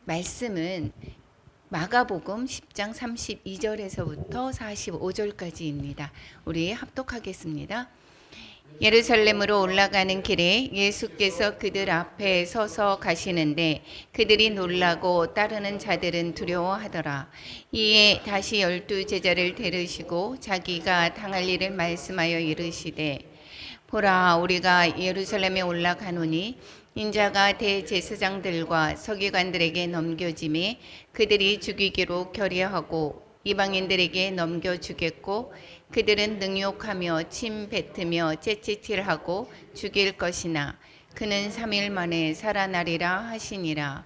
말씀은 마가복음 10장 32절에서부터 45절까지입니다. 우리 합독하겠습니다. 예루살렘으로 올라가는 길에 예수께서 그들 앞에 서서 가시는데 그들이 놀라고 따르는 자들은 두려워하더라. 이에 다시 12 제자를 데리시고 자기가 당할 일을 말씀하여 이르시되 보라, 우리가 예루살렘에 올라가노니 인자가 대제사장들과 서기관들에게 넘겨짐에 그들이 죽이기로 결의하고 이방인들에게 넘겨주겠고 그들은 능욕하며 침 뱉으며 째찌질하고 죽일 것이나 그는 3일 만에 살아나리라 하시니라.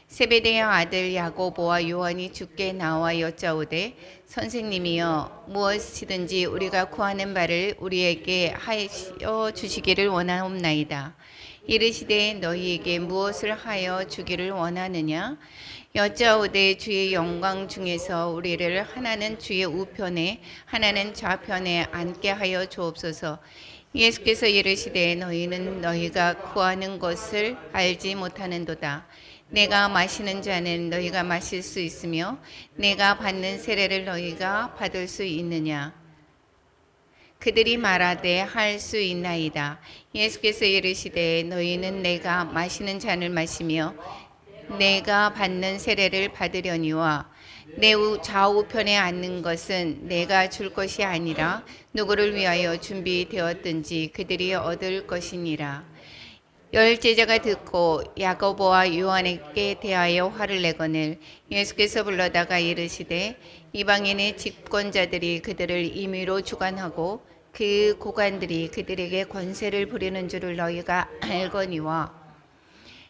세베대의 아들 야고보와 요한이 주께 나와 여짜오되 선생님이여 무엇이든지 우리가 구하는 바를 우리에게 하여 주시기를 원하옵나이다. 이르시되 너희에게 무엇을 하여 주기를 원하느냐? 여짜오되 주의 영광 중에서 우리를 하나는 주의 우편에 하나는 좌편에 앉게 하여 주옵소서. 예수께서 이르시되 너희는 너희가 구하는 것을 알지 못하는도다. 내가 마시는 잔은 너희가 마실 수 있으며 내가 받는 세례를 너희가 받을 수 있느냐? 그들이 말하되 할 수 있나이다. 예수께서 이르시되 너희는 내가 마시는 잔을 마시며 내가 받는 세례를 받으려니와 내 좌우편에 앉는 것은 내가 줄 것이 아니라 누구를 위하여 준비되었든지 그들이 얻을 것이니라. 열 제자가 듣고 야고보와 요한에게 대하여 화를 내거늘 예수께서 불러다가 이르시되 이방인의 집권자들이 그들을 임의로 주관하고 그 고관들이 그들에게 권세를 부리는 줄을 너희가 알거니와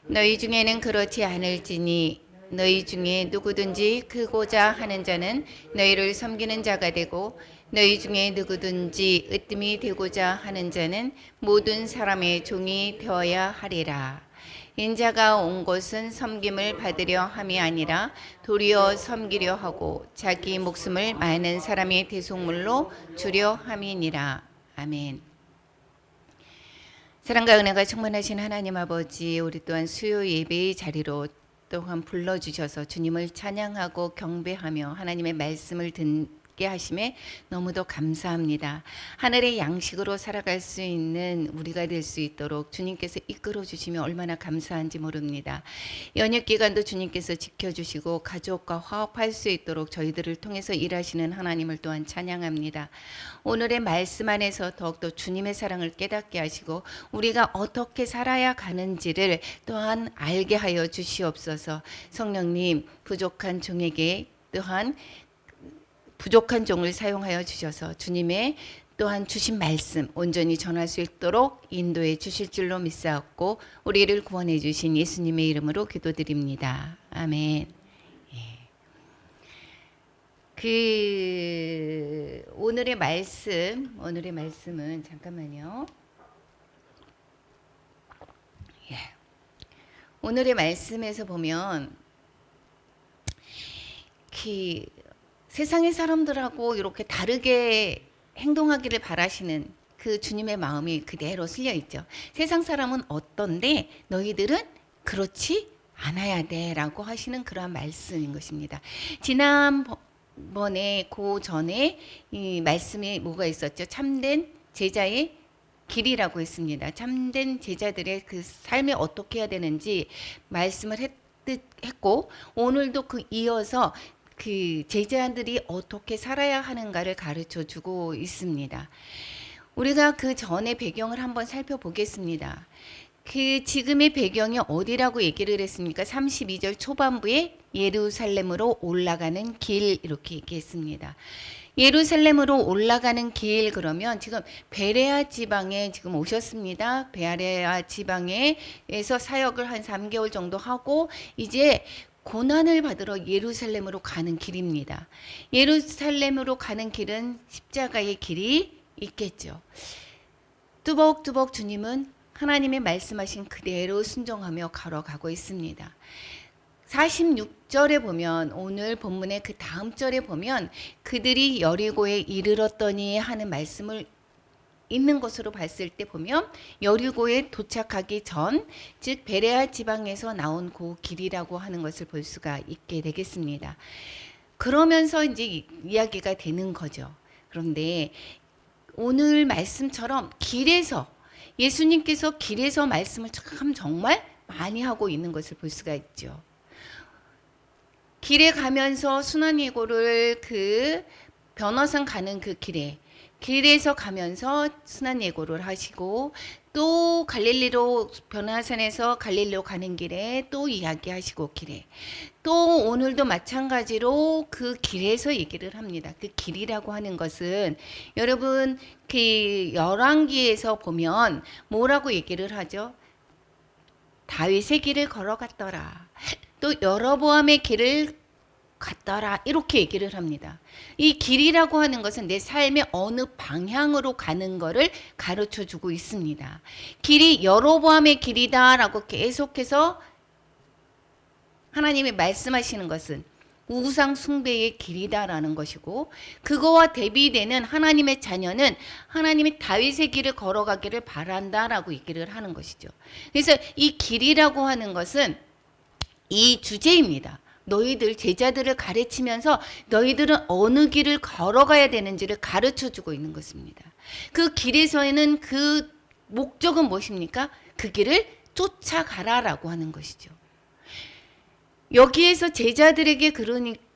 너희 중에는 그렇지 않을지니 너희 중에 누구든지 크고자 하는 자는 너희를 섬기는 자가 되고 너희 중에 누구든지 으뜸이 되고자 하는 자는 모든 사람의 종이 되어야 하리라. 인자가 온 것은 섬김을 받으려 함이 아니라 도리어 섬기려 하고 자기 목숨을 많은 사람의 대속물로 주려 함이니라. 아멘. 사랑과 은혜가 충만하신 하나님 아버지, 우리 또한 수요 예배의 자리로 또한 불러주셔서 주님을 찬양하고 경배하며 하나님의 말씀을 듣게 하심에 너무도 감사합니다. 하늘의 양식으로 살아갈 수 있는 우리가 될 수 있도록 주님께서 이끌어 주시면 얼마나 감사한지 모릅니다. 연휴 기간도 주님께서 지켜주시고 가족과 화합할 수 있도록 저희들을 통해서 일하시는 하나님을 또한 찬양합니다. 오늘의 말씀 안에서 더욱더 주님의 사랑을 깨닫게 하시고 우리가 어떻게 살아야 가는지를 또한 알게 하여 주시옵소서. 성령님, 부족한 종에게 또한 부족한 종을 사용하여 주셔서 주님의 또한 주신 말씀 온전히 전할 수 있도록 인도해 주실 줄로 믿사옵고 우리를 구원해 주신 예수님의 이름으로 기도드립니다. 아멘. 오늘의 말씀은 잠깐만요. 오늘의 말씀에서 보면 세상의 사람들하고 이렇게 다르게 행동하기를 바라시는 그 주님의 마음이 그대로 쓸려 있죠. 세상 사람은 어떤데 너희들은 그렇지 않아야 돼라고 하시는 그러한 말씀인 것입니다. 지난번에 그 전에 이 말씀이 뭐가 있었죠? 참된 제자의 길이라고 했습니다. 참된 제자들의 그 삶이 어떻게 해야 되는지 말씀을 했고 오늘도 그 이어서 그 제자들이 어떻게 살아야 하는가를 가르쳐 주고 있습니다. 우리가 그 전의 배경을 한번 살펴보겠습니다. 그 지금의 배경이 어디라고 얘기를 했습니까? 32절 초반부에 예루살렘으로 올라가는 길 이렇게 얘기했습니다. 예루살렘으로 올라가는 길 그러면 지금 베레아 지방에 지금 오셨습니다. 베레아 지방에서 사역을 한 3개월 정도 하고 이제 고난을 받으러 예루살렘으로 가는 길입니다. 예루살렘으로 가는 길은 십자가의 길이 있겠죠. 뚜벅뚜벅 주님은 하나님의 말씀하신 그대로 순종하며 걸어가고 있습니다. 46절에 보면 오늘 본문의 그 다음 절에 보면 그들이 여리고에 이르렀더니 하는 말씀을 있는 것으로 봤을 때 보면 여리고에 도착하기 전, 즉 베레아 지방에서 나온 그 길이라고 하는 것을 볼 수가 있게 되겠습니다. 그러면서 이제 이야기가 되는 거죠. 그런데 오늘 말씀처럼 길에서 예수님께서 길에서 말씀을 참 정말 많이 하고 있는 것을 볼 수가 있죠. 길에 가면서 순환예고를 그 변화산 가는 그 길에서 가면서 순환예고를 하시고 또 갈릴리로 변화산에서 갈릴리로 가는 길에 또 이야기하시고 길에 또 오늘도 마찬가지로 그 길에서 얘기를 합니다. 그 길이라고 하는 것은 여러분 그 열왕기에서 보면 뭐라고 얘기를 하죠? 다윗의 길을 걸어갔더라. 또 여로보암의 길을 갔더라. 이렇게 얘기를 합니다. 이 길이라고 하는 것은 내 삶의 어느 방향으로 가는 것을 가르쳐 주고 있습니다. 길이 여로보암의 길이다라고 계속해서 하나님이 말씀하시는 것은 우상 숭배의 길이다라는 것이고, 그거와 대비되는 하나님의 자녀는 하나님이 다윗의 길을 걸어가기를 바란다라고 얘기를 하는 것이죠. 그래서 이 길이라고 하는 것은 이 주제입니다. 너희들 제자들을 가르치면서 너희들은 어느 길을 걸어가야 되는지를 가르쳐주고 있는 것입니다. 그 길에서는 그 목적은 무엇입니까? 그 길을 쫓아가라라고 하는 것이죠. 여기에서 제자들에게 그러니까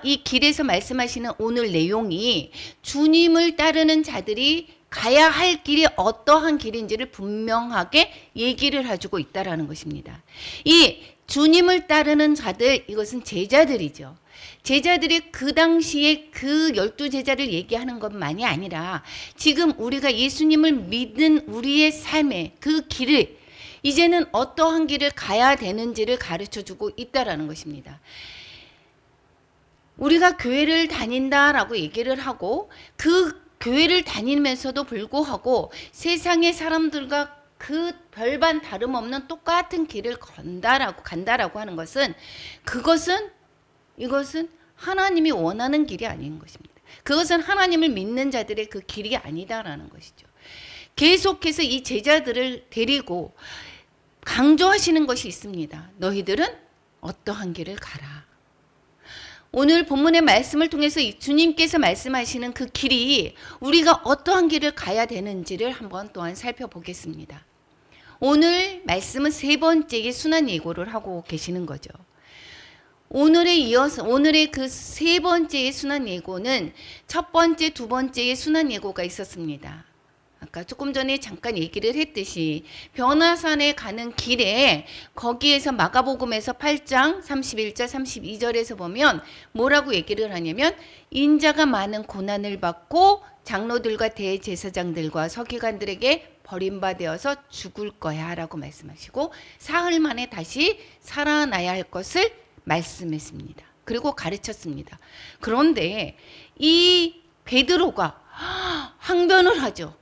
이 길에서 말씀하시는 오늘 내용이 주님을 따르는 자들이 가야 할 길이 어떠한 길인지를 분명하게 얘기를 해주고 있다라는 것입니다. 이 주님을 따르는 자들, 이것은 제자들이죠. 제자들이 그 당시에 그 12제자를 얘기하는 것만이 아니라 지금 우리가 예수님을 믿는 우리의 삶의 그 길을 이제는 어떠한 길을 가야 되는지를 가르쳐주고 있다라는 것입니다. 우리가 교회를 다닌다라고 얘기를 하고 그 교회를 다니면서도 불구하고 세상의 사람들과 그 별반 다름없는 똑같은 길을 간다라고 하는 것은 이것은 하나님이 원하는 길이 아닌 것입니다. 그것은 하나님을 믿는 자들의 그 길이 아니다라는 것이죠. 계속해서 이 제자들을 데리고 강조하시는 것이 있습니다. 너희들은 어떠한 길을 가라. 오늘 본문의 말씀을 통해서 주님께서 말씀하시는 그 길이 우리가 어떠한 길을 가야 되는지를 한번 또한 살펴보겠습니다. 오늘 말씀은 세 번째의 순환 예고를 하고 계시는 거죠. 오늘에 이어서 오늘의 그 세 번째의 순환 예고는 첫 번째, 두 번째의 순환 예고가 있었습니다. 아까 조금 전에 잠깐 얘기를 했듯이 변화산에 가는 길에 거기에서 마가복음에서 8장 31절 32절에서 보면 뭐라고 얘기를 하냐면 인자가 많은 고난을 받고 장로들과 대제사장들과 서기관들에게 버림받아서 죽을 거야 라고 말씀하시고 사흘 만에 다시 살아나야 할 것을 말씀했습니다. 그리고 가르쳤습니다. 그런데 이 베드로가 항변을 하죠.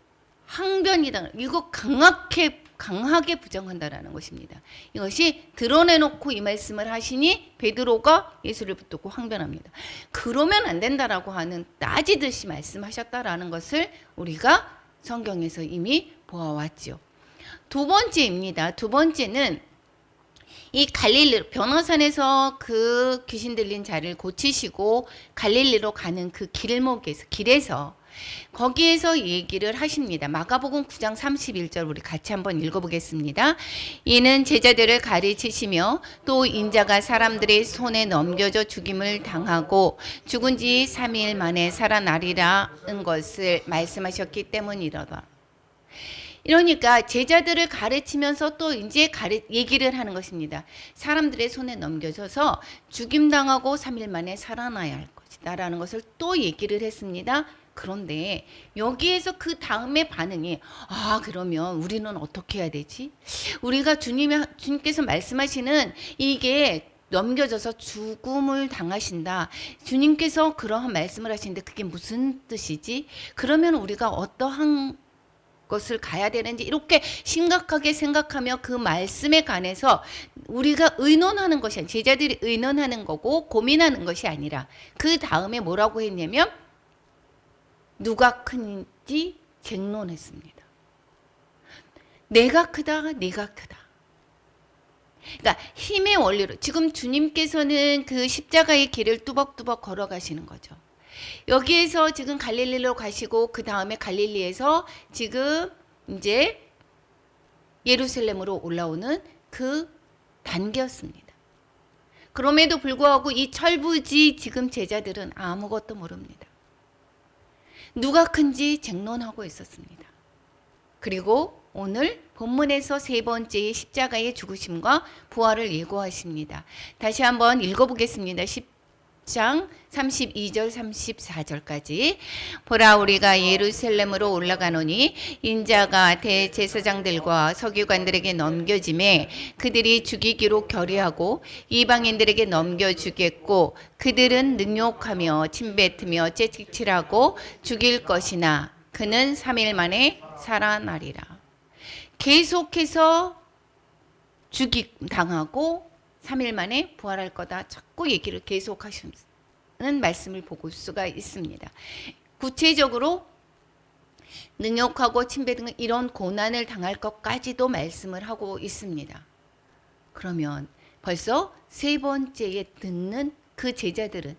항변이다. 이거 강하게 부정한다라는 것입니다. 이것이 드러내놓고 이 말씀을 하시니 베드로가 예수를 붙들고 항변합니다. 그러면 안 된다라고 하는 따지듯이 말씀하셨다라는 것을 우리가 성경에서 이미 보아왔죠. 두 번째입니다. 두 번째는 이 갈릴리 변화산에서 그 귀신 들린 자를 고치시고 갈릴리로 가는 그 길에서 거기에서 얘기를 하십니다. 마가복음 9장 31절 우리 같이 한번 읽어보겠습니다. 이는 제자들을 가르치시며 또 인자가 사람들의 손에 넘겨져 죽임을 당하고 죽은 지 3일 만에 살아나리라는 것을 말씀하셨기 때문이로다. 이러니까 제자들을 가르치면서 또 이제 얘기를 하는 것입니다. 사람들의 손에 넘겨져서 죽임당하고 3일 만에 살아나야 할 것이다 라는 것을 또 얘기를 했습니다. 그런데 여기에서 그 다음에 반응이 그러면 우리는 어떻게 해야 되지? 우리가 주님께서 말씀하시는 이게 넘겨져서 죽음을 당하신다. 주님께서 그러한 말씀을 하시는데 그게 무슨 뜻이지? 그러면 우리가 어떠한 것을 가야 되는지 이렇게 심각하게 생각하며 그 말씀에 관해서 우리가 의논하는 것이 아니라 제자들이 의논하는 거고 고민하는 것이 아니라 그 다음에 뭐라고 했냐면 누가 큰지 쟁론했습니다. 내가 크다, 네가 크다. 그러니까 힘의 원리로 지금 주님께서는 그 십자가의 길을 뚜벅뚜벅 걸어가시는 거죠. 여기에서 지금 갈릴리로 가시고 그 다음에 갈릴리에서 지금 이제 예루살렘으로 올라오는 그 단계였습니다. 그럼에도 불구하고 이 철부지 지금 제자들은 아무것도 모릅니다. 누가 큰지 쟁론하고 있었습니다. 그리고 오늘 본문에서 세 번째의 십자가의 죽으심과 부활을 예고하십니다. 다시 한번 읽어보겠습니다. 10장 32절 34절까지. 보라, 우리가 예루살렘으로 올라가노니 인자가 대제사장들과 서기관들에게 넘겨짐에 그들이 죽이기로 결의하고 이방인들에게 넘겨주겠고 그들은 능욕하며 침뱉으며 채찍질하고 죽일 것이나 그는 3일 만에 살아나리라. 계속해서 당하고 3일 만에 부활할 거다. 자꾸 얘기를 계속하시는 말씀을 볼 수가 있습니다. 구체적으로 능욕하고 침뱉 등 이런 고난을 당할 것까지도 말씀을 하고 있습니다. 그러면 벌써 세 번째에 듣는 그 제자들은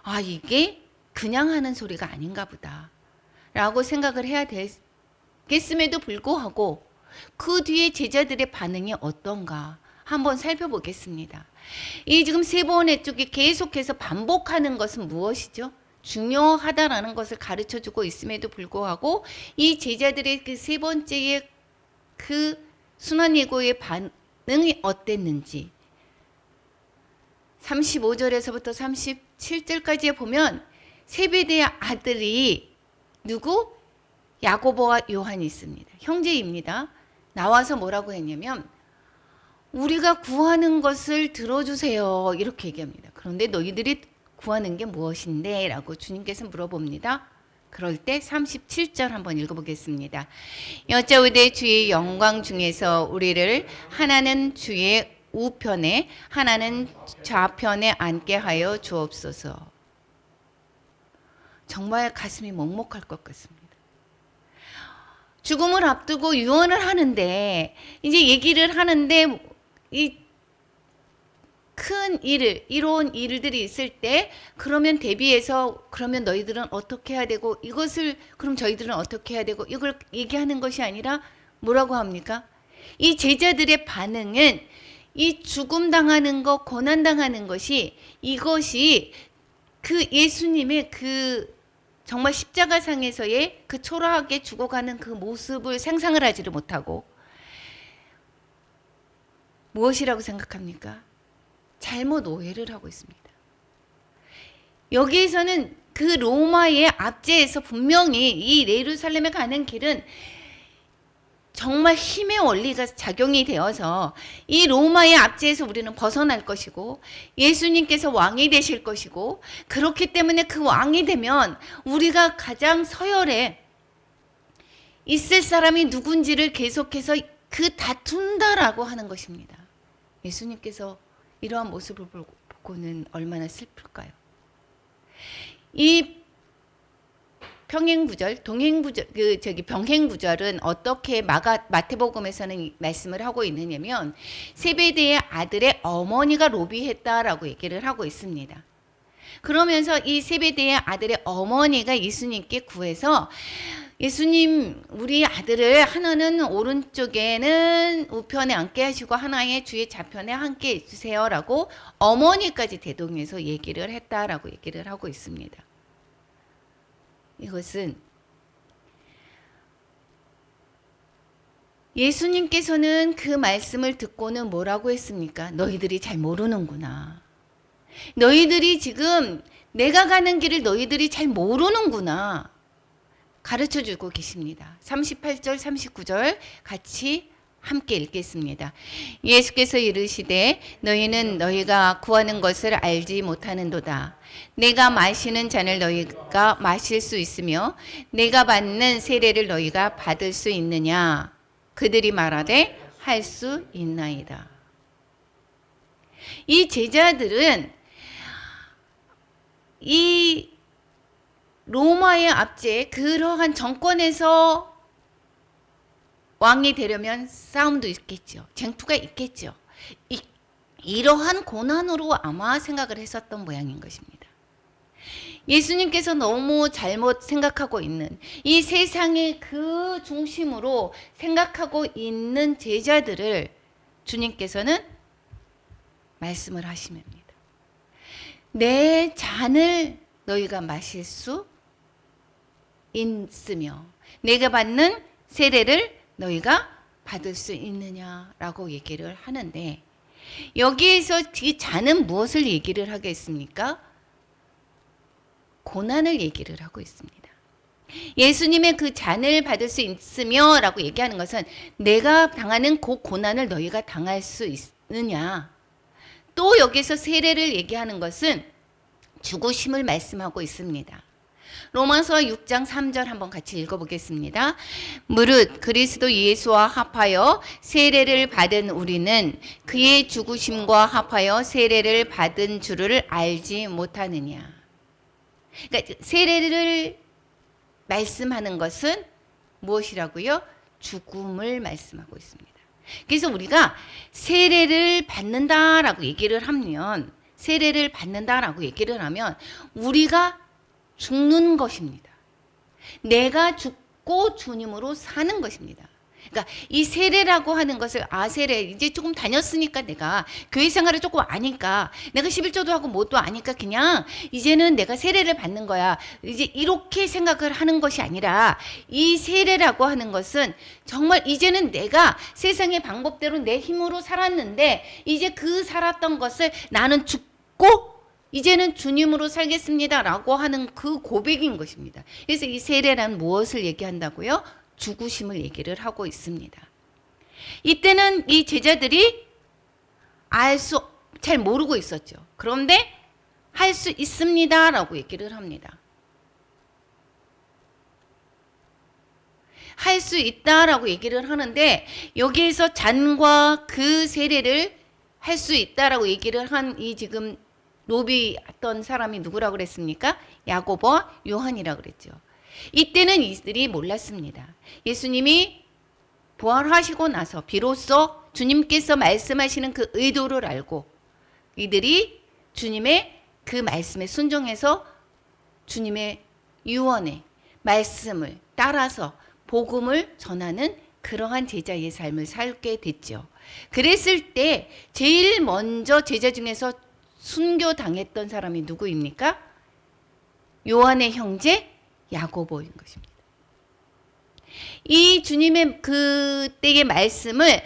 아, 이게 그냥 하는 소리가 아닌가 보다 라고 생각을 해야 되겠음에도 불구하고 그 뒤에 제자들의 반응이 어떤가 한번 살펴보겠습니다. 이 지금 세 번의 쪽에 계속해서 반복하는 것은 무엇이죠? 중요하다라는 것을 가르쳐주고 있음에도 불구하고 이 제자들의 그 세 번째의 그 순환예고의 반응이 어땠는지 35절에서부터 37절까지에 보면 세베대의 아들이 누구? 야고보와 요한이 있습니다. 형제입니다. 나와서 뭐라고 했냐면 우리가 구하는 것을 들어주세요. 이렇게 얘기합니다. 그런데 너희들이 구하는 게 무엇인데? 라고 주님께서 물어봅니다. 그럴 때 37절 한번 읽어보겠습니다. 여짜오되 주의 영광 중에서 우리를 하나는 주의 우편에 하나는 좌편에 앉게 하여 주옵소서. 정말 가슴이 먹먹할 것 같습니다. 죽음을 앞두고 유언을 하는데 이제 얘기를 하는데 이 큰 일을 이로운 일들이 있을 때 그러면 대비해서 그러면 너희들은 어떻게 해야 되고 이것을 그럼 저희들은 어떻게 해야 되고 이걸 얘기하는 것이 아니라 뭐라고 합니까? 이 제자들의 반응은 이 죽음 당하는 것, 고난 당하는 것이 이것이 그 예수님의 그 정말 십자가상에서의 그 초라하게 죽어가는 그 모습을 상상을 하지를 못하고 무엇이라고 생각합니까? 잘못 오해를 하고 있습니다. 여기에서는 그 로마의 압제에서 분명히 이 예루살렘에 가는 길은 정말 힘의 원리가 작용이 되어서 이 로마의 압제에서 우리는 벗어날 것이고 예수님께서 왕이 되실 것이고 그렇기 때문에 그 왕이 되면 우리가 가장 서열에 있을 사람이 누군지를 계속해서 그 다툰다라고 하는 것입니다. 예수님께서 이러한 모습을 보고는 얼마나 슬플까요? 이 병행구절은 어떻게 마태복음에서는 말씀을 하고 있느냐면 세베대의 아들의 어머니가 로비했다라고 얘기를 하고 있습니다. 그러면서 이 세베대의 아들의 어머니가 예수님께 구해서 예수님, 우리 아들을 하나는 오른쪽에는 우편에 앉게 하시고 하나의 주의 좌편에 앉게 해주세요라고 어머니까지 대동해서 얘기를 했다라고 얘기를 하고 있습니다. 이것은 예수님께서는 그 말씀을 듣고는 뭐라고 했습니까? 너희들이 잘 모르는구나. 너희들이 지금 내가 가는 길을 너희들이 잘 모르는구나. 가르쳐주고 계십니다. 38절 39절 같이 함께 읽겠습니다. 예수께서 이르시되 너희는 너희가 구하는 것을 알지 못하는도다. 내가 마시는 잔을 너희가 마실 수 있으며 내가 받는 세례를 너희가 받을 수 있느냐. 그들이 말하되 할 수 있나이다. 이 제자들은 이 로마의 압제, 그러한 정권에서 왕이 되려면 싸움도 있겠죠. 쟁투가 있겠죠. 이러한 고난으로 아마 생각을 했었던 모양인 것입니다. 예수님께서 너무 잘못 생각하고 있는, 이 세상의 그 중심으로 생각하고 있는 제자들을 주님께서는 말씀을 하십니다. 내 잔을 너희가 마실 수 있으며 내가 받는 세례를 너희가 받을 수 있느냐라고 얘기를 하는데, 여기에서 이 잔은 무엇을 얘기를 하겠습니까? 고난을 얘기를 하고 있습니다. 예수님의 그 잔을 받을 수 있으며 라고 얘기하는 것은 내가 당하는 그 고난을 너희가 당할 수 있느냐. 또 여기서 세례를 얘기하는 것은 죽으심을 말씀하고 있습니다. 로마서 6장 3절 한번 같이 읽어보겠습니다. 무릇 그리스도 예수와 합하여 세례를 받은 우리는 그의 죽으심과 합하여 세례를 받은 줄을 알지 못하느냐. 그러니까 세례를 말씀하는 것은 무엇이라고요? 죽음을 말씀하고 있습니다. 그래서 우리가 세례를 받는다라고 얘기를 하면, 세례를 받는다라고 얘기를 하면 우리가 죽는 것입니다. 내가 죽고 주님으로 사는 것입니다. 그러니까 이 세례라고 하는 것을, 세례 이제 조금 다녔으니까, 내가 교회 생활을 조금 아니까, 내가 11조도 하고 뭐도 아니까 그냥 이제는 내가 세례를 받는 거야, 이제 이렇게 생각을 하는 것이 아니라, 이 세례라고 하는 것은 정말 이제는 내가 세상의 방법대로 내 힘으로 살았는데 이제 그 살았던 것을 나는 죽고 이제는 주님으로 살겠습니다 라고 하는 그 고백인 것입니다. 그래서 이 세례란 무엇을 얘기한다고요? 죽으심을 얘기를 하고 있습니다. 이때는 이 제자들이 잘 모르고 있었죠. 그런데 할 수 있습니다 라고 얘기를 합니다. 할 수 있다라고 얘기를 하는데, 여기에서 잔과 그 세례를 할 수 있다라고 얘기를 한 이 지금 노비했던 사람이 누구라고 그랬습니까? 야고보와 요한이라고 그랬죠. 이때는 이들이 몰랐습니다. 예수님이 부활하시고 나서 비로소 주님께서 말씀하시는 그 의도를 알고 이들이 주님의 그 말씀에 순종해서 주님의 유언의 말씀을 따라서 복음을 전하는 그러한 제자의 삶을 살게 됐죠. 그랬을 때 제일 먼저 제자 중에서 순교당했던 사람이 누구입니까? 요한의 형제 야고보인 것입니다. 이 주님의 그때의 말씀을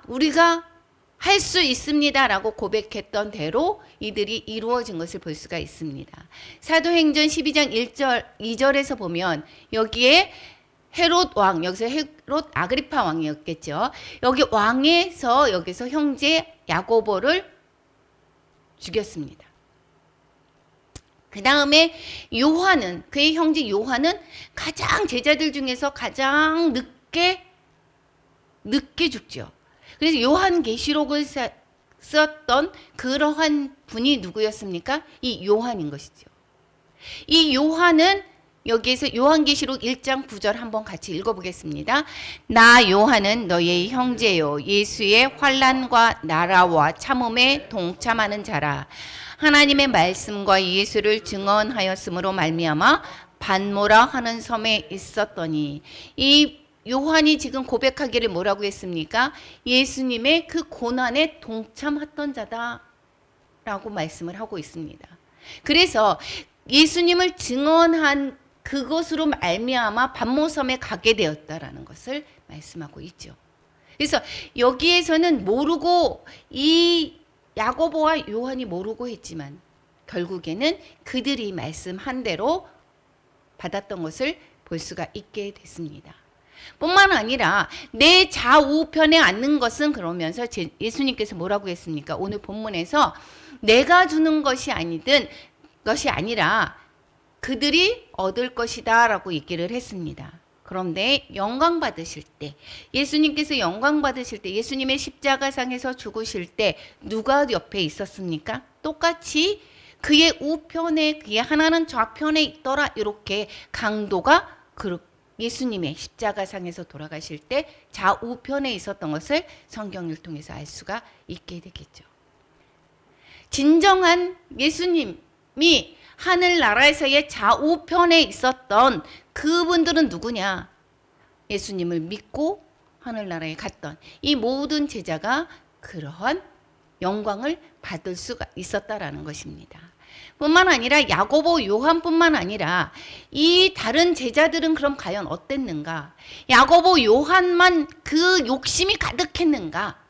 우리가 할 수 있습니다 라고 고백했던 대로 이들이 이루어진 것을 볼 수가 있습니다. 사도행전 12장 1절 2절에서 보면 여기에 헤롯 왕, 여기서 헤롯 아그리파 왕이었겠죠. 여기서 형제 야고보를 죽였습니다. 그 다음에 요한은, 그의 형제 요한은 가장 제자들 중에서 가장 늦게 죽죠. 그래서 요한계시록을 썼던 그러한 분이 누구였습니까? 이 요한인 것이죠. 이 요한은 여기에서 요한계시록 1장 9절 한번 같이 읽어보겠습니다. 나 요한은 너희의 형제요 예수의 환난과 나라와 참음에 동참하는 자라. 하나님의 말씀과 예수를 증언하였으므로 말미암아 반모라 하는 섬에 있었더니, 이 요한이 지금 고백하기를 뭐라고 했습니까? 예수님의 그 고난에 동참했던 자다라고 말씀을 하고 있습니다. 그래서 예수님을 증언한 그것으로 말미암아 반모섬에 가게 되었다라는 것을 말씀하고 있죠. 그래서 여기에서는 모르고, 이 야고보와 요한이 모르고 했지만 결국에는 그들이 말씀한 대로 받았던 것을 볼 수가 있게 됐습니다. 뿐만 아니라 내 좌우편에 앉는 것은, 그러면서 예수님께서 뭐라고 했습니까? 오늘 본문에서 내가 주는 것이 아니라 그들이 얻을 것이다 라고 얘기를 했습니다. 그런데 영광 받으실 때, 예수님께서 영광 받으실 때, 예수님의 십자가상에서 죽으실 때 누가 옆에 있었습니까? 똑같이 그의 우편에 그의 하나는 좌편에 있더라. 이렇게 강도가 예수님의 십자가상에서 돌아가실 때 좌우편에 있었던 것을 성경을 통해서 알 수가 있게 되겠죠. 진정한 예수님이 하늘나라에서의 좌우편에 있었던 그분들은 누구냐? 예수님을 믿고 하늘나라에 갔던 이 모든 제자가 그러한 영광을 받을 수가 있었다라는 것입니다. 뿐만 아니라 야고보, 요한뿐만 아니라 이 다른 제자들은 그럼 과연 어땠는가? 야고보, 요한만 그 욕심이 가득했는가?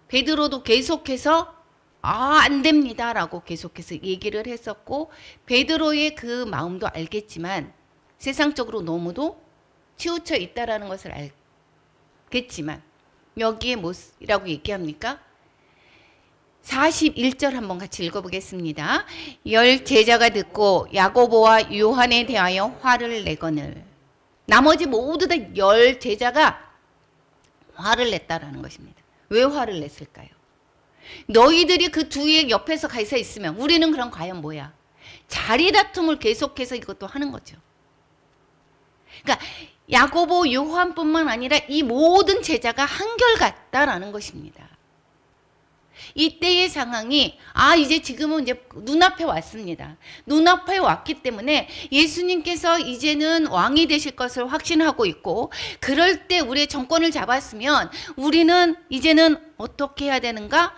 베드로도 계속해서 안 됩니다라고 계속해서 얘기를 했었고, 베드로의 그 마음도 알겠지만 세상적으로 너무도 치우쳐 있다라는 것을 알겠지만 여기에 뭐라고 얘기합니까? 41절 한번 같이 읽어보겠습니다. 열 제자가 듣고 야고보와 요한에 대하여 화를 내거늘. 나머지 모두 다 열 제자가 화를 냈다라는 것입니다. 왜 화를 냈을까요? 너희들이 그 두의 옆에서 가 있으면 우리는 그럼 과연 뭐야? 자리 다툼을 계속해서 이것도 하는 거죠. 그러니까 야고보, 요한뿐만 아니라 이 모든 제자가 한결같다라는 것입니다. 이때의 상황이 이제 지금은 이제 눈앞에 왔습니다. 눈앞에 왔기 때문에 예수님께서 이제는 왕이 되실 것을 확신하고 있고, 그럴 때 우리의 정권을 잡았으면 우리는 이제는 어떻게 해야 되는가?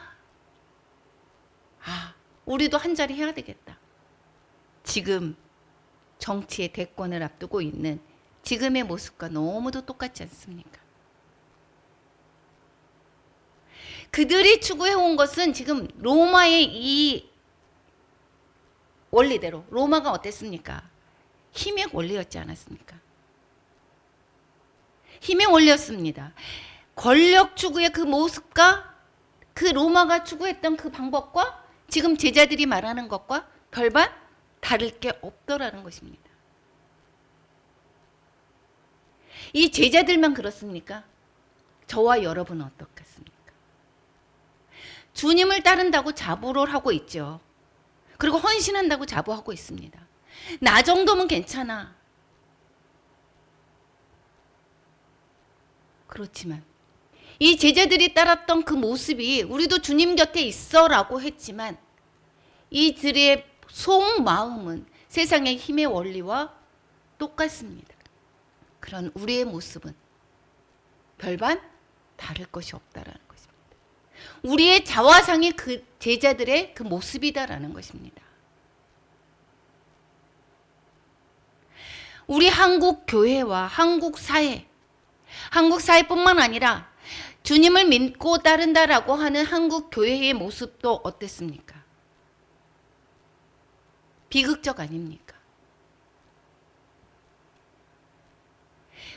우리도 한 자리 해야 되겠다. 지금 정치의 대권을 앞두고 있는 지금의 모습과 너무도 똑같지 않습니까? 그들이 추구해온 것은 지금 로마의 이 원리대로, 로마가 어땠습니까? 힘의 원리였지 않았습니까? 힘의 원리였습니다. 권력 추구의 그 모습과 그 로마가 추구했던 그 방법과 지금 제자들이 말하는 것과 별반 다를 게 없더라는 것입니다. 이 제자들만 그렇습니까? 저와 여러분은 어떻겠습니까? 주님을 따른다고 자부를 하고 있죠. 그리고 헌신한다고 자부하고 있습니다. 나 정도면 괜찮아. 그렇지만 이 제자들이 따랐던 그 모습이 우리도 주님 곁에 있어라고 했지만 이들의 속마음은 세상의 힘의 원리와 똑같습니다. 그런 우리의 모습은 별반 다를 것이 없다라는 것입니다. 우리의 자화상이 그 제자들의 그 모습이다라는 것입니다. 우리 한국 교회와 한국 사회뿐만 아니라 주님을 믿고 따른다라고 하는 한국 교회의 모습도 어땠습니까? 비극적 아닙니까?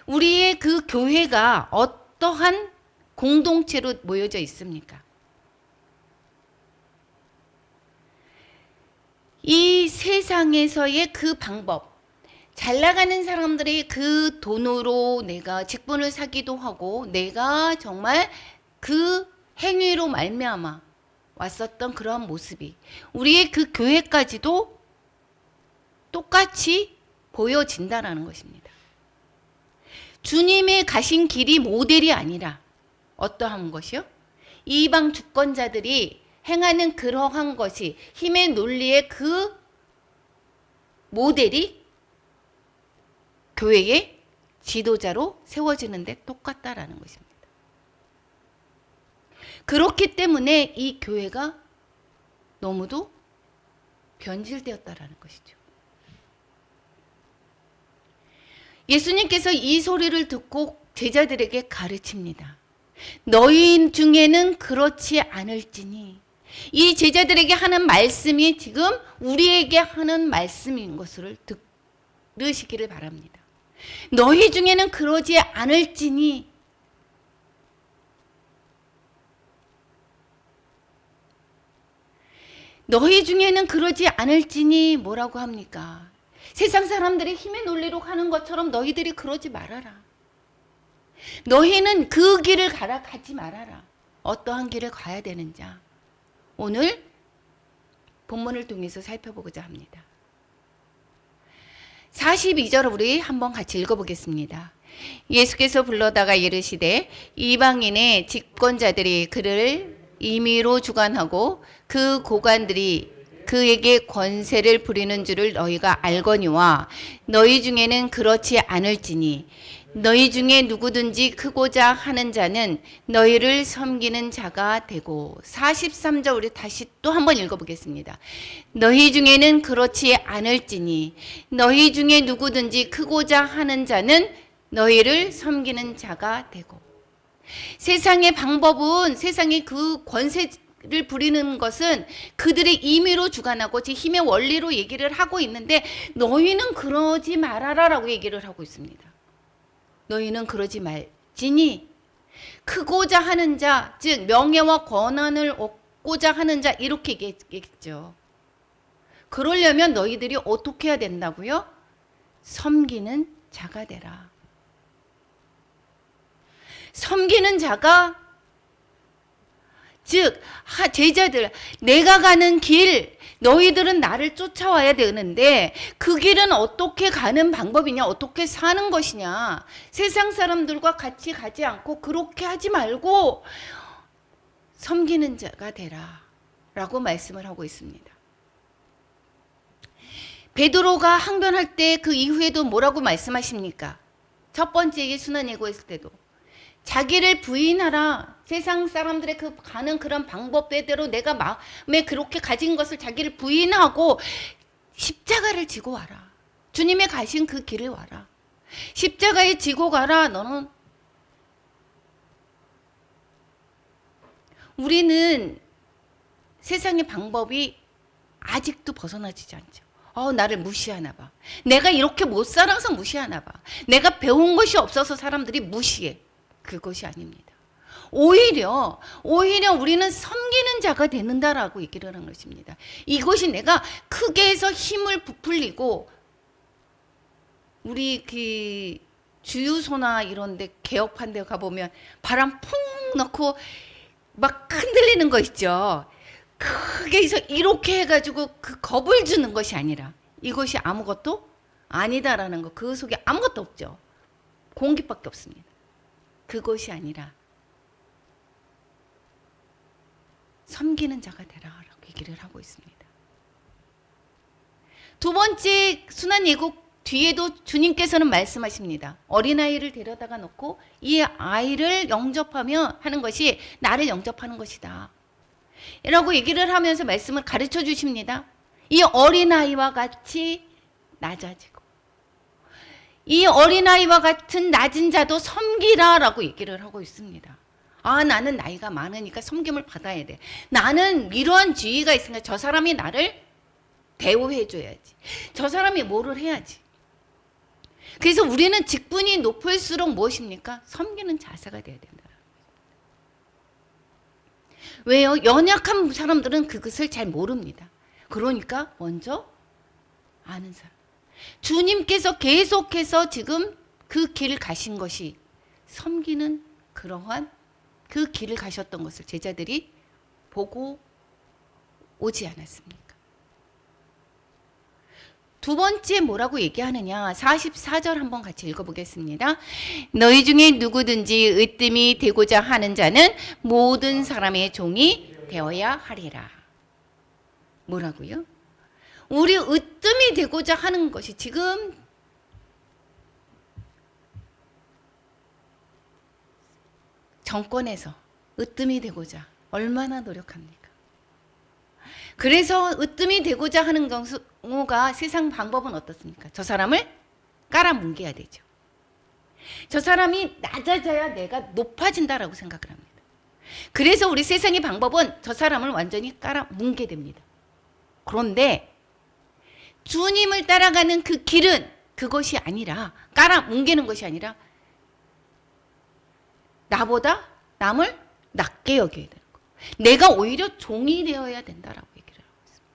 우리의 그 교회가 어떠한 공동체로 모여져 있습니까? 이 세상에서의 그 방법, 잘 나가는 사람들의 그 돈으로 내가 직분을 사기도 하고 내가 정말 그 행위로 말미암아 왔었던 그러한 모습이 우리의 그 교회까지도 똑같이 보여진다는 것입니다. 주님의 가신 길이 모델이 아니라 어떠한 것이요? 이방 주권자들이 행하는 그러한 것이 힘의 논리의 그 모델이 교회의 지도자로 세워지는데 똑같다라는 것입니다. 그렇기 때문에 이 교회가 너무도 변질되었다라는 것이죠. 예수님께서 이 소리를 듣고 제자들에게 가르칩니다. 너희 중에는 그렇지 않을지니. 이 제자들에게 하는 말씀이 지금 우리에게 하는 말씀인 것을 들으시기를 바랍니다. 너희 중에는 그러지 않을지니. 너희 중에는 그러지 않을지니 뭐라고 합니까? 세상 사람들이 힘의 논리로 가는 것처럼 너희들이 그러지 말아라. 너희는 그 길을 가지 말아라. 어떠한 길을 가야 되는지 오늘 본문을 통해서 살펴보고자 합니다. 42절 우리 한번 같이 읽어보겠습니다. 예수께서 불러다가 이르시되 이방인의 집권자들이 그를 임의로 주관하고 그 고관들이 그에게 권세를 부리는 줄을 너희가 알거니와 너희 중에는 그렇지 않을지니 너희 중에 누구든지 크고자 하는 자는 너희를 섬기는 자가 되고 43절 우리 다시 또 한번 읽어보겠습니다. 너희 중에는 그렇지 않을지니 너희 중에 누구든지 크고자 하는 자는 너희를 섬기는 자가 되고 세상의 방법은 세상의 그 권세를 부리는 것은 그들의 임의로 주관하고 제 힘의 원리로 얘기를 하고 있는데 너희는 그러지 말아라 라고 얘기를 하고 있습니다. 너희는 그러지 말지니 크고자 하는 자, 즉 명예와 권한을 얻고자 하는 자 이렇게 얘기했죠. 그러려면 너희들이 어떻게 해야 된다고요? 섬기는 자가 되라. 섬기는 자가 즉 제자들 내가 가는 길 너희들은 나를 쫓아와야 되는데 그 길은 어떻게 가는 방법이냐 어떻게 사는 것이냐 세상 사람들과 같이 가지 않고 그렇게 하지 말고 섬기는 자가 되라 라고 말씀을 하고 있습니다. 베드로가 항변할 때 그 이후에도 뭐라고 말씀하십니까? 첫 번째 순환 예고했을 때도 자기를 부인하라. 세상 사람들의 그 가는 그런 방법대로 내가 마음에 그렇게 가진 것을 자기를 부인하고 십자가를 지고 와라. 주님의 가신 그 길을 와라. 십자가에 지고 가라. 너는 우리는 세상의 방법이 아직도 벗어나지지 않죠. 나를 무시하나 봐. 내가 이렇게 못 살아서 무시하나 봐. 내가 배운 것이 없어서 사람들이 무시해. 그것이 아닙니다. 오히려 우리는 섬기는 자가 되는다라고 얘기를 하는 것입니다. 이것이 내가 크게 해서 힘을 부풀리고 우리 그 주유소나 이런 데 개업한 데 가보면 바람 풍 넣고 막 흔들리는 거 있죠. 크게 해서 이렇게 해가지고 그 겁을 주는 것이 아니라 이것이 아무것도 아니다라는 거. 그 속에 아무것도 없죠. 공기밖에 없습니다. 그것이 아니라 섬기는 자가 되라라고 얘기를 하고 있습니다. 두 번째 순환 예고 뒤에도 주님께서는 말씀하십니다. 어린아이를 데려다가 놓고 이 아이를 영접하며 하는 것이 나를 영접하는 것이다 라고 얘기를 하면서 말씀을 가르쳐 주십니다. 이 어린아이와 같이 낮아지고 이 어린아이와 같은 낮은 자도 섬기라 라고 얘기를 하고 있습니다. 나는 나이가 많으니까 섬김을 받아야 돼. 나는 이러한 지위가 있으니까 저 사람이 나를 대우해 줘야지. 저 사람이 뭐를 해야지. 그래서 우리는 직분이 높을수록 무엇입니까? 섬기는 자세가 돼야 된다. 왜요? 연약한 사람들은 그것을 잘 모릅니다. 그러니까 먼저 아는 사람. 주님께서 계속해서 지금 그 길을 가신 것이 섬기는 그러한 그 길을 가셨던 것을 제자들이 보고 오지 않았습니까? 두 번째 뭐라고 얘기하느냐? 44절 한번 같이 읽어보겠습니다. 너희 중에 누구든지 으뜸이 되고자 하는 자는 모든 사람의 종이 되어야 하리라. 뭐라고요? 우리 으뜸이 되고자 하는 것이 지금 정권에서 으뜸이 되고자 얼마나 노력합니까? 그래서 으뜸이 되고자 하는 경우가 세상 방법은 어떻습니까? 저 사람을 깔아뭉개야 되죠. 저 사람이 낮아져야 내가 높아진다라고 생각을 합니다. 그래서 우리 세상의 방법은 저 사람을 완전히 깔아뭉개 됩니다. 그런데 주님을 따라가는 그 길은 그것이 아니라 깔아뭉개는 것이 아니라 나보다 남을 낮게 여겨야 되는 거. 내가 오히려 종이 되어야 된다라고 얘기를 하고 있습니다.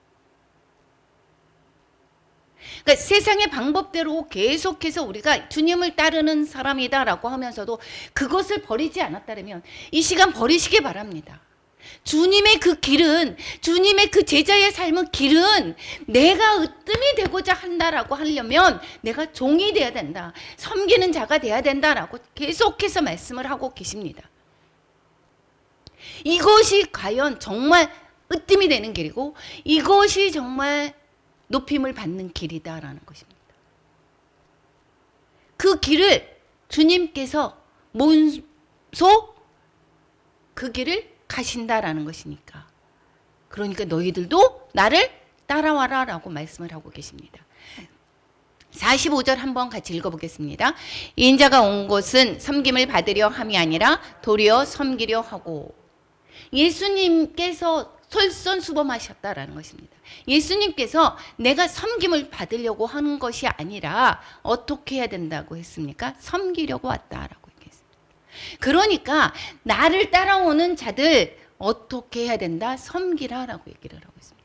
그러니까 세상의 방법대로 계속해서 우리가 주님을 따르는 사람이다라고 하면서도 그것을 버리지 않았다면 이 시간 버리시기 바랍니다. 주님의 그 길은, 주님의 그 제자의 삶은 길은 내가 으뜸이 되고자 한다라고 하려면 내가 종이 돼야 된다. 섬기는 자가 돼야 된다라고 계속해서 말씀을 하고 계십니다. 이것이 과연 정말 으뜸이 되는 길이고 이것이 정말 높임을 받는 길이다라는 것입니다. 그 길을 주님께서 몸소 그 길을 가신다라는 것이니까. 그러니까 너희들도 나를 따라와라 라고 말씀을 하고 계십니다. 45절 한번 같이 읽어보겠습니다. 인자가 온 곳은 섬김을 받으려 함이 아니라 도리어 섬기려 하고. 예수님께서 솔선수범하셨다라는 것입니다. 예수님께서 내가 섬김을 받으려고 하는 것이 아니라 어떻게 해야 된다고 했습니까? 섬기려고 왔다라고 얘기했습니다. 그러니까 나를 따라오는 자들 어떻게 해야 된다? 섬기라라고 얘기를 하고 있습니다.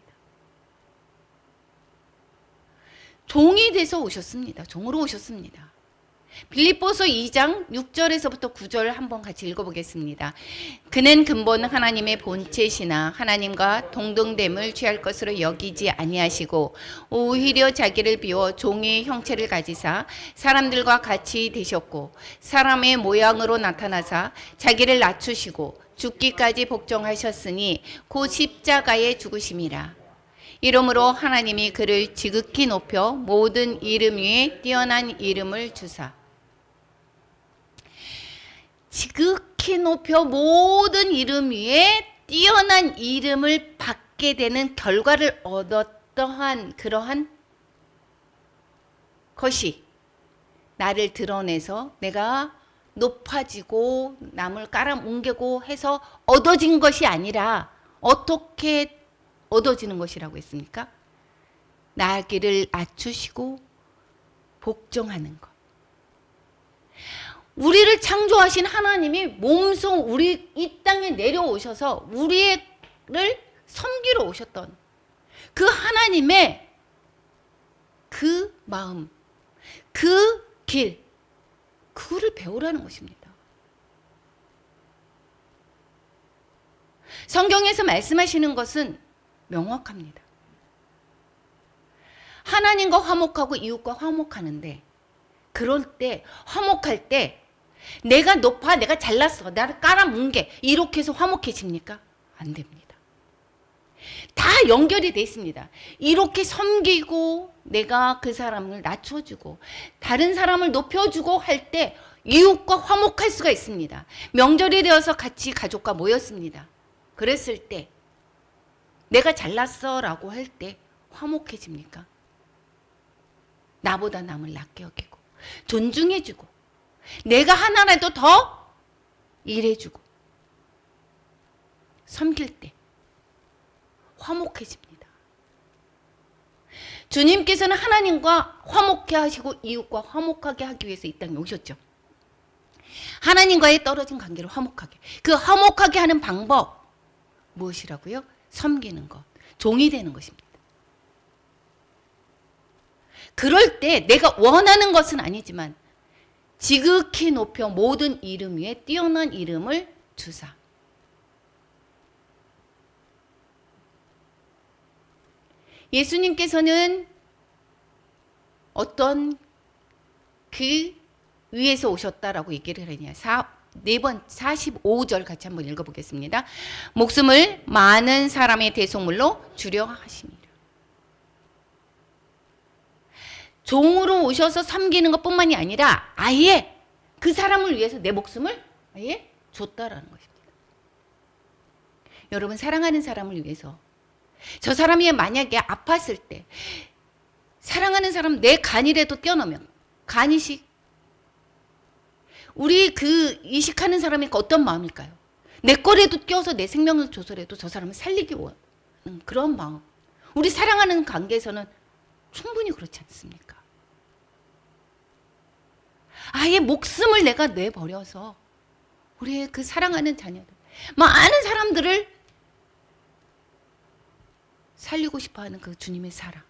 종이 돼서 오셨습니다. 종으로 오셨습니다. 빌립보서 2장 6절에서부터 9절 한번 같이 읽어보겠습니다. 그는 근본 하나님의 본체시나 하나님과 동등됨을 취할 것으로 여기지 아니하시고 오히려 자기를 비워 종의 형체를 가지사 사람들과 같이 되셨고 사람의 모양으로 나타나사 자기를 낮추시고 죽기까지 복종하셨으니 곧 십자가에 죽으심이라. 이러므로 하나님이 그를 지극히 높여 모든 이름 위에 뛰어난 이름을 주사. 지극히 높여 모든 이름 위에 뛰어난 이름을 받게 되는 결과를 얻었던 그러한 것이 나를 드러내서 내가 높아지고 남을 깔아뭉개고 해서 얻어진 것이 아니라 어떻게 얻어지는 것이라고 했습니까? 나기를 낮추시고 복종하는 것. 우리를 창조하신 하나님이 몸소 우리 이 땅에 내려오셔서 우리를 섬기러 오셨던 그 하나님의 그 마음, 그 길, 그거를 배우라는 것입니다. 성경에서 말씀하시는 것은 명확합니다. 하나님과 화목하고 이웃과 화목하는데 그럴 때 화목할 때 내가 높아, 내가 잘났어, 나를 깔아뭉개 이렇게 해서 화목해집니까? 안 됩니다. 다 연결이 돼 있습니다. 이렇게 섬기고 내가 그 사람을 낮춰주고 다른 사람을 높여주고 할 때 이웃과 화목할 수가 있습니다. 명절이 되어서 같이 가족과 모였습니다. 그랬을 때 내가 잘났어 라고 할 때 화목해집니까? 나보다 남을 낮게 여기고 존중해주고 내가 하나라도 더 일해주고 섬길 때 화목해집니다. 주님께서는 하나님과 화목해 하시고 이웃과 화목하게 하기 위해서 이 땅에 오셨죠. 하나님과의 떨어진 관계를 화목하게. 그 화목하게 하는 방법 무엇이라고요? 섬기는 것, 종이 되는 것입니다. 그럴 때 내가 원하는 것은 아니지만 지극히 높여 모든 이름 위에 뛰어난 이름을 주사. 예수님께서는 어떤 그 위에서 오셨다라고 얘기를 하냐. 45절 같이 한번 읽어보겠습니다. 목숨을 많은 사람의 대속물로 주려 하심이라. 종으로 오셔서 섬기는 것뿐만이 아니라 아예 그 사람을 위해서 내 목숨을 아예 줬다라는 것입니다. 여러분 사랑하는 사람을 위해서 저 사람이 만약에 아팠을 때 사랑하는 사람 내 간이라도 뛰어넘으면 간이식 우리 그 이식하는 사람이 어떤 마음일까요? 내 거라도 껴서 내 생명을 줘서라도 저 사람을 살리기 원하는 그런 마음. 우리 사랑하는 관계에서는 충분히 그렇지 않습니까? 아예 목숨을 내가 내버려서 우리의 그 사랑하는 자녀들, 많은 사람들을 살리고 싶어하는 그 주님의 사랑.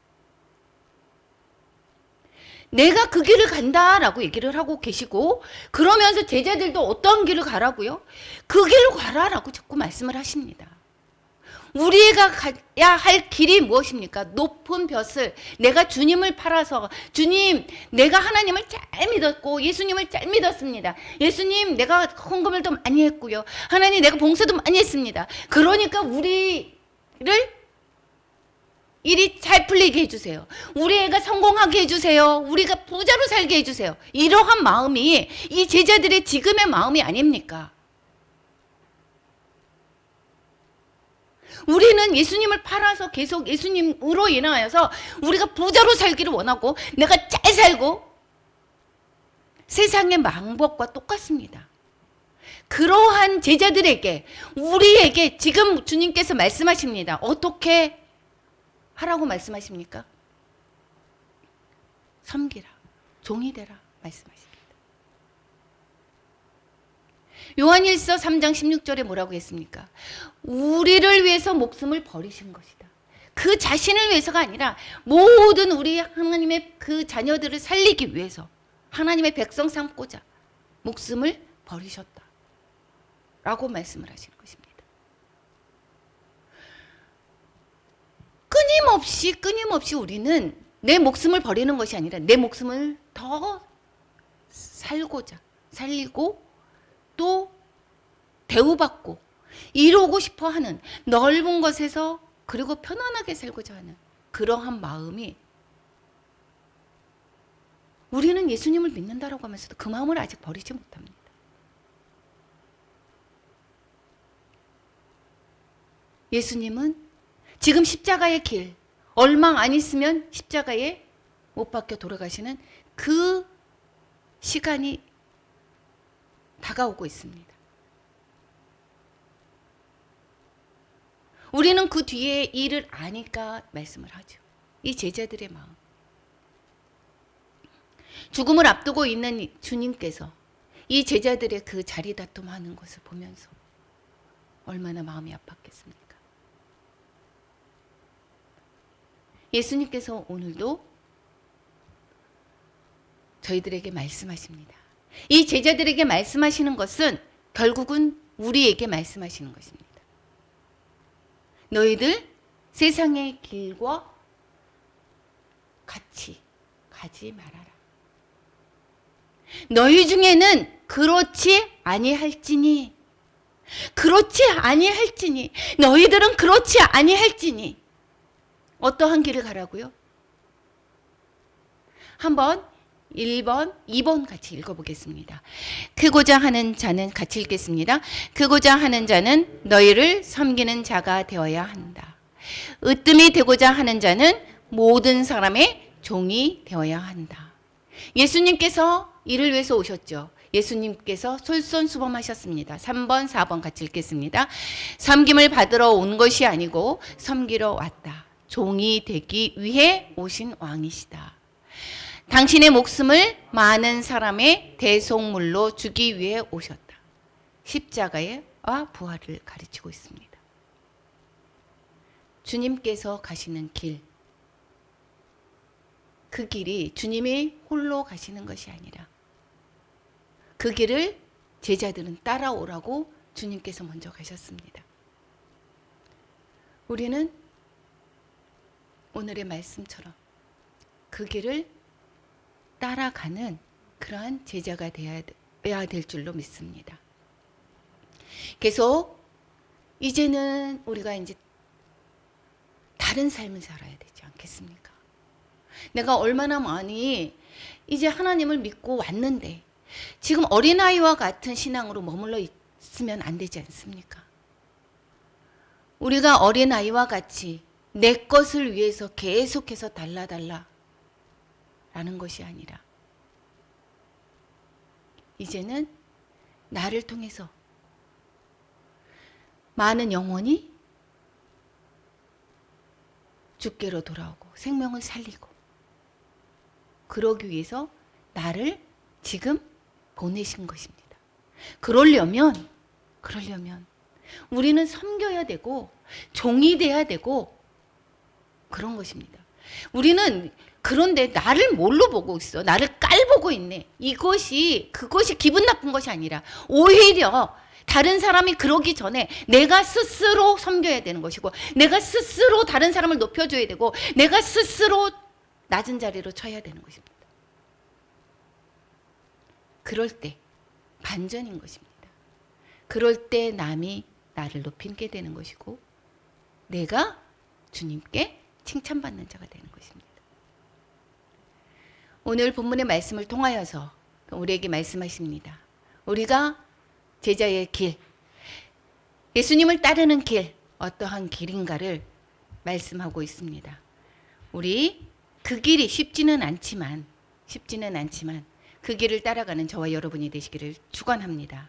내가 그 길을 간다라고 얘기를 하고 계시고 그러면서 제자들도 어떤 길을 가라고요? 그 길을 가라라고 자꾸 말씀을 하십니다. 우리가 가야 할 길이 무엇입니까? 높은 벼슬. 내가 주님을 팔아서, 주님, 내가 하나님을 잘 믿었고 예수님을 잘 믿었습니다. 예수님, 내가 헌금을 더 많이 했고요. 하나님, 내가 봉사도 많이 했습니다. 그러니까 우리를 일이 잘 풀리게 해주세요. 우리 애가 성공하게 해주세요. 우리가 부자로 살게 해주세요. 이러한 마음이 이 제자들의 지금의 마음이 아닙니까? 우리는 예수님을 팔아서 계속 예수님으로 인하여서 우리가 부자로 살기를 원하고 내가 잘 살고 세상의 방법과 똑같습니다. 그러한 제자들에게 우리에게 지금 주님께서 말씀하십니다. 어떻게 하라고 말씀하십니까? 섬기라. 종이 되라 말씀하십니다. 요한일서 3장 16절에 뭐라고 했습니까? 우리를 위해서 목숨을 버리신 것이다. 그 자신을 위해서가 아니라 모든 우리 하나님의 그 자녀들을 살리기 위해서 하나님의 백성 삼고자 목숨을 버리셨다. 라고 말씀을 하시는 것입니다. 끊임없이 우리는 내 목숨을 버리는 것이 아니라 내 목숨을 더 살고자 살리고 또 대우받고 이루고 싶어 하는 넓은 것에서 그리고 편안하게 살고자 하는 그러한 마음이 우리는 예수님을 믿는다라고 하면서도 그 마음을 아직 버리지 못합니다. 예수님은 지금 십자가의 길, 얼마 안 있으면 십자가에 못 박혀 돌아가시는 그 시간이 다가오고 있습니다. 우리는 그 뒤에 일을 아니까 말씀을 하죠. 이 제자들의 마음. 죽음을 앞두고 있는 주님께서 이 제자들의 그 자리 다툼하는 것을 보면서 얼마나 마음이 아팠겠습니까? 예수님께서 오늘도 저희들에게 말씀하십니다. 이 제자들에게 말씀하시는 것은 결국은 우리에게 말씀하시는 것입니다. 너희들 세상의 길과 같이 가지 말아라. 너희 중에는 그렇지 아니할지니 너희들은 그렇지 아니할지니 어떠한 길을 가라고요? 한번 1번, 2번 같이 읽어보겠습니다. 크고자 하는 자는 같이 읽겠습니다. 크고자 하는 자는 너희를 섬기는 자가 되어야 한다. 으뜸이 되고자 하는 자는 모든 사람의 종이 되어야 한다. 예수님께서 이를 위해서 오셨죠. 예수님께서 솔선수범하셨습니다. 3번, 4번 같이 읽겠습니다. 섬김을 받으러 온 것이 아니고 섬기러 왔다. 종이 되기 위해 오신 왕이시다. 당신의 목숨을 많은 사람의 대속물로 주기 위해 오셨다. 십자가의 부활을 가르치고 있습니다. 주님께서 가시는 길, 그 길이 주님이 홀로 가시는 것이 아니라 그 길을 제자들은 따라오라고 주님께서 먼저 가셨습니다. 우리는 오늘의 말씀처럼 그 길을 따라가는 그러한 제자가 되어야 될 줄로 믿습니다. 계속 이제는 우리가 이제 다른 삶을 살아야 되지 않겠습니까? 내가 얼마나 많이 이제 하나님을 믿고 왔는데 지금 어린아이와 같은 신앙으로 머물러 있으면 안 되지 않습니까? 우리가 어린아이와 같이 내 것을 위해서 계속해서 달라달라 라는 것이 아니라 이제는 나를 통해서 많은 영혼이 주께로 돌아오고 생명을 살리고 그러기 위해서 나를 지금 보내신 것입니다. 그러려면 우리는 섬겨야 되고 종이 돼야 되고 그런 것입니다. 우리는 그런데 나를 뭘로 보고 있어? 나를 깔보고 있네. 그것이 기분 나쁜 것이 아니라 오히려 다른 사람이 그러기 전에 내가 스스로 섬겨야 되는 것이고, 내가 스스로 다른 사람을 높여줘야 되고, 내가 스스로 낮은 자리로 쳐야 되는 것입니다. 그럴 때 반전인 것입니다. 그럴 때 남이 나를 높이게 되는 것이고, 내가 주님께 칭찬받는 자가 되는 것입니다. 오늘 본문의 말씀을 통하여서 우리에게 말씀하십니다. 우리가 제자의 길, 예수님을 따르는 길, 어떠한 길인가를 말씀하고 있습니다. 우리 그 길이 쉽지는 않지만 그 길을 따라가는 저와 여러분이 되시기를 축원합니다.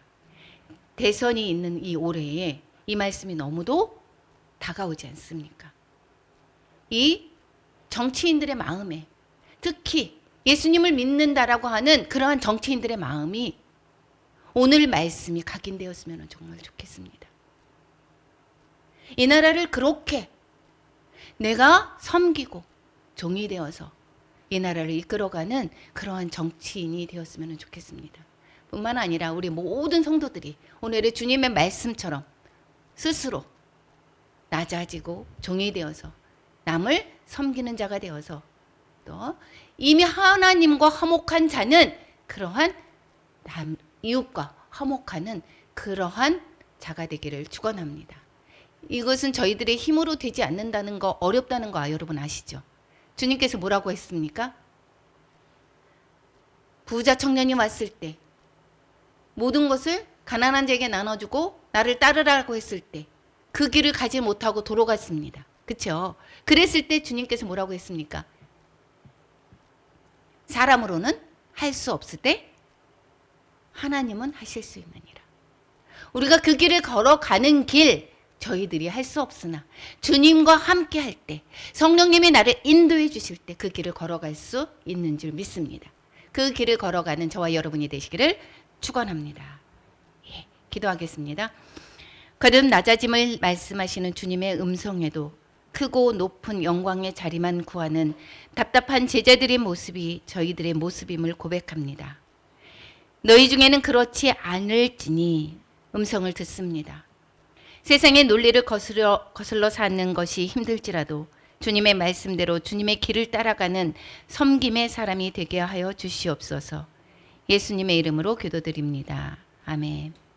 대선이 있는 이 올해에 이 말씀이 너무도 다가오지 않습니까? 이 정치인들의 마음에, 특히 예수님을 믿는다라고 하는 그러한 정치인들의 마음이 오늘 말씀이 각인되었으면 정말 좋겠습니다. 이 나라를 그렇게 내가 섬기고 종이 되어서 이 나라를 이끌어가는 그러한 정치인이 되었으면 좋겠습니다. 뿐만 아니라 우리 모든 성도들이 오늘의 주님의 말씀처럼 스스로 낮아지고 종이 되어서 남을 섬기는 자가 되어서, 또 이미 하나님과 화목한 자는 그러한 이웃과 화목하는 그러한 자가 되기를 축원합니다. 이것은 저희들의 힘으로 되지 않는다는 거, 어렵다는 거 여러분 아시죠? 주님께서 뭐라고 했습니까? 부자 청년이 왔을 때 모든 것을 가난한 자에게 나눠주고 나를 따르라고 했을 때 그 길을 가지 못하고 돌아갔습니다. 그렇죠? 그랬을 때 주님께서 뭐라고 했습니까? 사람으로는 할 수 없을 때 하나님은 하실 수 있느니라. 우리가 그 길을 걸어가는 길, 저희들이 할 수 없으나 주님과 함께 할 때, 성령님이 나를 인도해 주실 때 그 길을 걸어갈 수 있는 줄 믿습니다. 그 길을 걸어가는 저와 여러분이 되시기를 축원합니다. 예, 기도하겠습니다. 거듭 낮아짐을 말씀하시는 주님의 음성에도 크고 높은 영광의 자리만 구하는 답답한 제자들의 모습이 저희들의 모습임을 고백합니다. 너희 중에는 그렇지 않을지니 음성을 듣습니다. 세상의 논리를 거슬러 사는 것이 힘들지라도 주님의 말씀대로 주님의 길을 따라가는 섬김의 사람이 되게 하여 주시옵소서. 예수님의 이름으로 기도드립니다. 아멘.